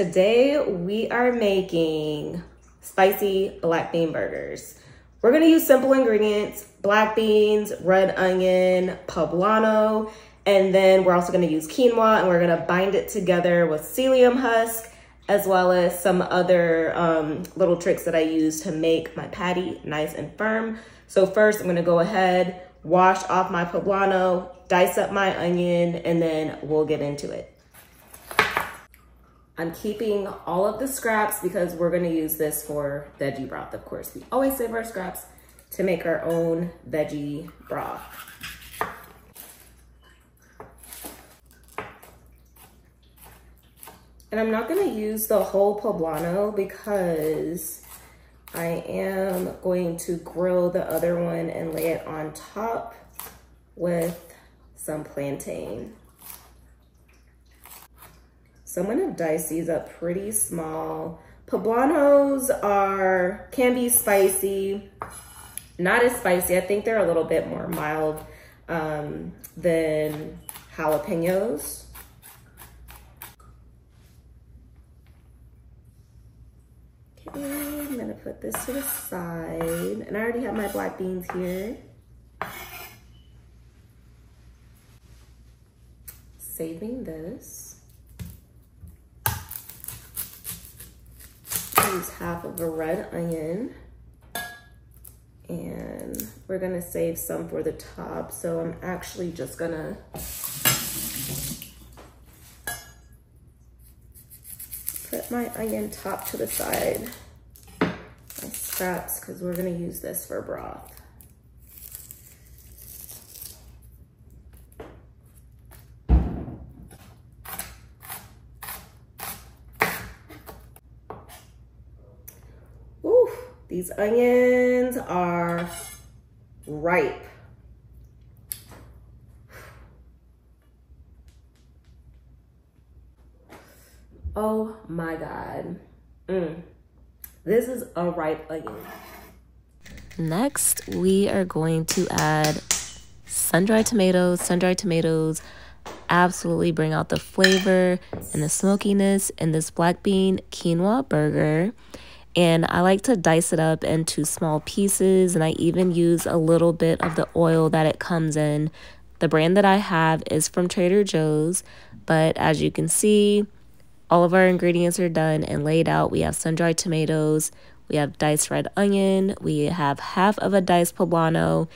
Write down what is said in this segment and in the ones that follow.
Today we are making spicy black bean burgers. We're gonna use simple ingredients: black beans, red onion, poblano, and then we're also gonna use quinoa, and we're gonna bind it together with psyllium husk, as well as some other little tricks that I use to make my patty nice and firm. So first I'm gonna go ahead, wash off my poblano, dice up my onion, and then we'll get into it. I'm keeping all of the scraps because we're gonna use this for veggie broth, of course. We always save our scraps to make our own veggie broth. And I'm not gonna use the whole poblano because I am going to grill the other one and lay it on top with some plantain. So I'm gonna dice these up pretty small. Poblanos can be spicy, not as spicy. I think they're a little bit more mild than jalapenos. Okay, I'm gonna put this to the side. And I already have my black beans here. Saving this. Use half of a red onion, and we're gonna save some for the top. So I'm actually just gonna put my onion top to the side, my scraps, because we're gonna use this for broth. These onions are ripe. Oh my God. This is a ripe onion. Next, we are going to add sun-dried tomatoes. Sun-dried tomatoes absolutely bring out the flavor and the smokiness in this black bean quinoa burger. And I like to dice it up into small pieces, and I even use a little bit of the oil that it comes in. The brand that I have is from Trader Joe's, but as you can see, all of our ingredients are done and laid out. We have sun-dried tomatoes, we have diced red onion, we have half of a diced poblano,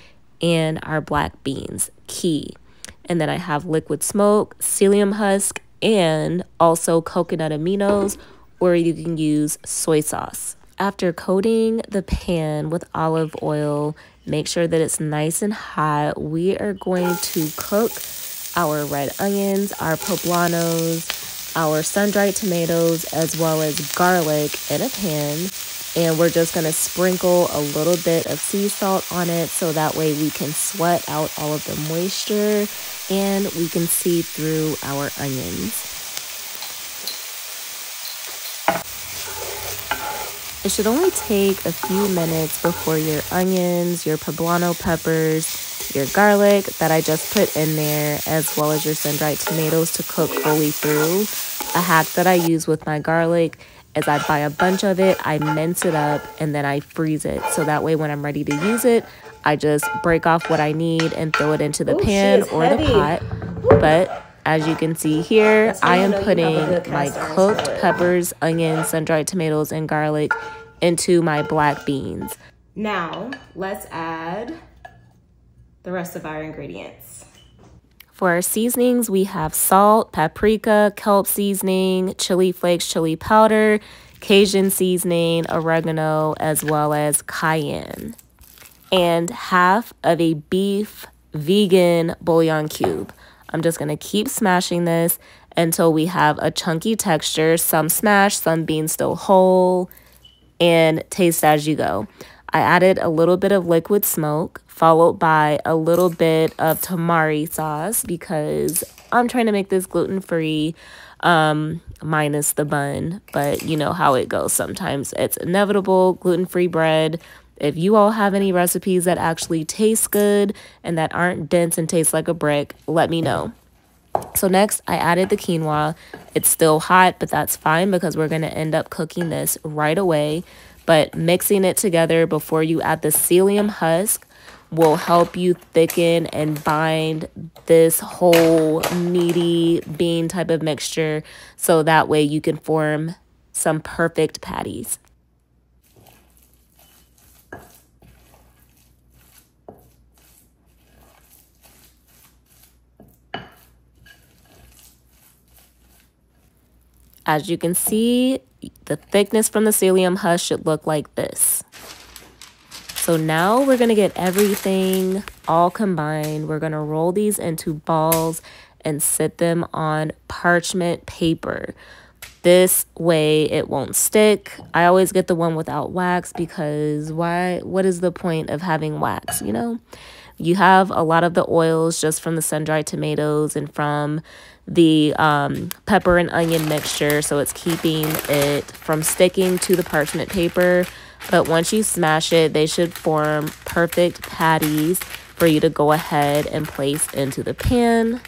and our black beans, key. And then I have liquid smoke, psyllium husk, and also coconut aminos, or you can use soy sauce. After coating the pan with olive oil, make sure that it's nice and hot. We are going to cook our red onions, our poblanos, our sun-dried tomatoes, as well as garlic in a pan. And we're just gonna sprinkle a little bit of sea salt on it so that way we can sweat out all of the moisture and we can see through our onions. It should only take a few minutes before your onions, your poblano peppers, your garlic that I just put in there, as well as your sun-dried tomatoes to cook fully through. A hack that I use with my garlic is I buy a bunch of it, I mince it up, and then I freeze it. So that way when I'm ready to use it, I just break off what I need and throw it into the pan or the pot. But as you can see here, I am putting my cooked peppers, onions, sun-dried tomatoes, and garlic into my black beans. Now, let's add the rest of our ingredients. For our seasonings, we have salt, paprika, kelp seasoning, chili flakes, chili powder, Cajun seasoning, oregano, as well as cayenne. And half of a beef vegan bouillon cube. I'm just gonna keep smashing this until we have a chunky texture, some smashed, some being still whole, and taste as you go. I added a little bit of liquid smoke, followed by a little bit of tamari sauce because I'm trying to make this gluten-free, minus the bun, but you know how it goes sometimes. It's inevitable, gluten-free bread. If you all have any recipes that actually taste good and that aren't dense and taste like a brick, let me know. So next, I added the quinoa. It's still hot, but that's fine because we're going to end up cooking this right away. But mixing it together before you add the psyllium husk will help you thicken and bind this whole meaty bean type of mixture, so that way you can form some perfect patties. As you can see, the thickness from the psyllium husk should look like this. So now we're going to get everything all combined. We're going to roll these into balls and sit them on parchment paper. This way it won't stick. I always get the one without wax because what is the point of having wax, you know? You have a lot of the oils just from the sun-dried tomatoes and from the pepper and onion mixture, so it's keeping it from sticking to the parchment paper. But once you smash it, they should form perfect patties for you to go ahead and place into the pan.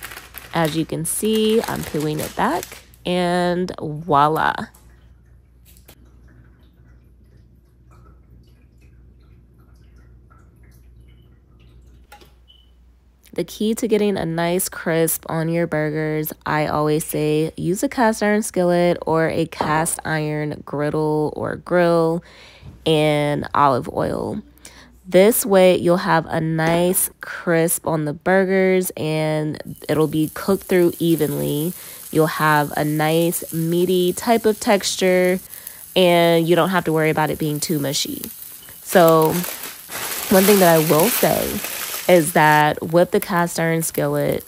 As you can see, I'm peeling it back, and voila. The key to getting a nice crisp on your burgers, I always say use a cast iron skillet or a cast iron griddle or grill and olive oil. This way you'll have a nice crisp on the burgers and it'll be cooked through evenly. You'll have a nice meaty type of texture and you don't have to worry about it being too mushy. So one thing that I will say is that with the cast iron skillet,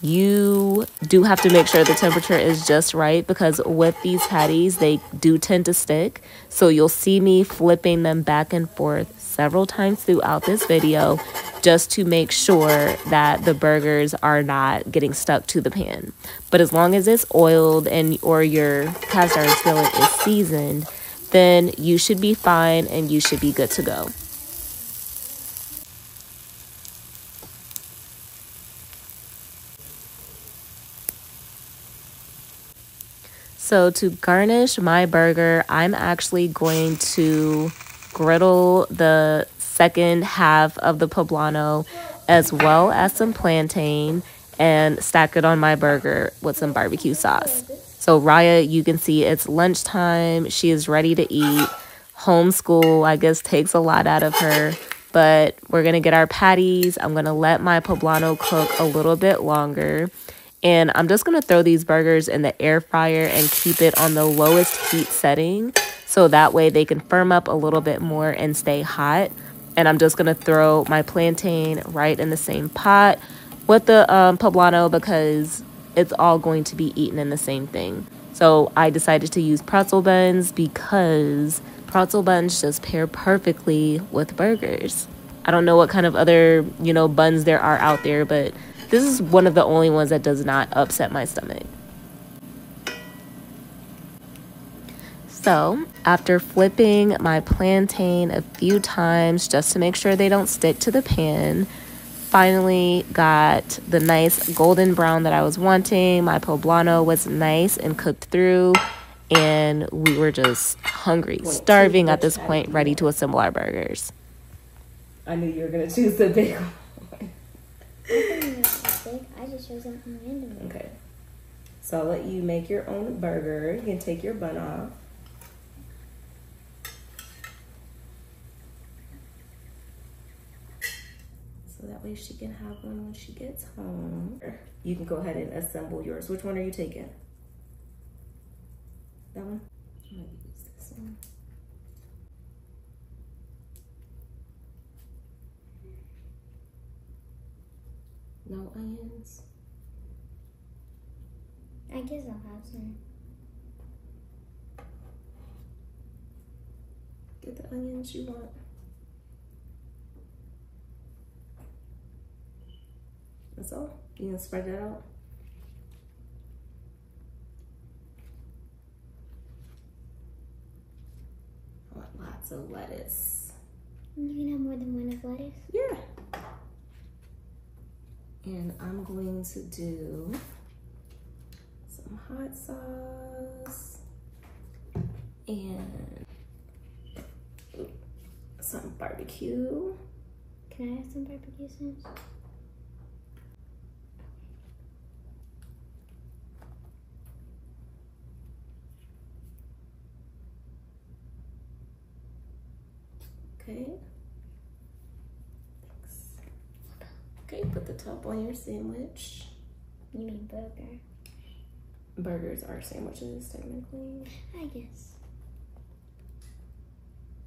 you do have to make sure the temperature is just right, because with these patties, they do tend to stick. So you'll see me flipping them back and forth several times throughout this video just to make sure that the burgers are not getting stuck to the pan. But as long as it's oiled and or your cast iron skillet is seasoned, then you should be fine and you should be good to go. So to garnish my burger, I'm actually going to griddle the second half of the poblano as well as some plantain and stack it on my burger with some barbecue sauce. So Raya, you can see it's lunchtime. She is ready to eat. Homeschool, I guess, takes a lot out of her. But we're going to get our patties. I'm going to let my poblano cook a little bit longer. And I'm just going to throw these burgers in the air fryer and keep it on the lowest heat setting, so that way they can firm up a little bit more and stay hot. And I'm just going to throw my plantain right in the same pot with the poblano because it's all going to be eaten in the same thing. So I decided to use pretzel buns because pretzel buns just pair perfectly with burgers. I don't know what kind of other, buns there are out there, but this is one of the only ones that does not upset my stomach. So after flipping my plantain a few times just to make sure they don't stick to the pan, finally got the nice golden brown that I was wanting. My poblano was nice and cooked through, and we were just hungry, starving at this point, ready to assemble our burgers. I knew you were going to choose the big one. I just chose something random. Okay. So I'll let you make your own burger. You can take your bun off. So that way she can have one when she gets home. You can go ahead and assemble yours. Which one are you taking? That one? I'm going to use this one. No onions? I guess I'll have some. Get the onions you want. That's all? You gonna spread that out? I want lots of lettuce. You can have more than one of lettuce? Yeah. And I'm going to do some hot sauce and some barbecue. Can I have some barbecue sauce? Okay. Thanks. Okay, put the top on your sandwich. You mean burger? Burgers are sandwiches, technically. I guess.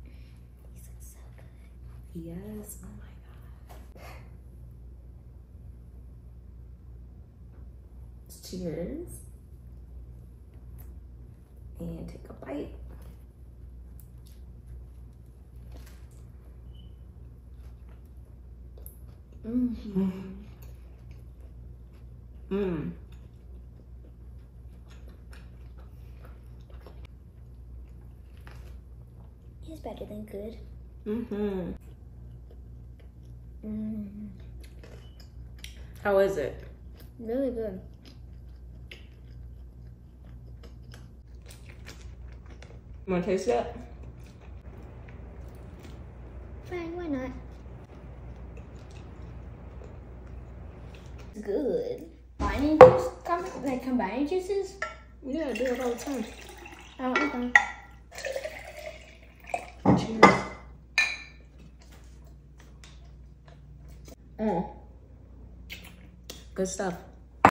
These look so good. Yes, oh my God. Cheers. And take a bite. Mm-hmm. Mm. It's better than good. Mm-hmm. Mm. How is it? Really good. You want to taste it? Fine, why not? Good. Combining juice? Like combining juices? Yeah, I do it all the time. Oh, okay. Cheers. Mm. Good stuff.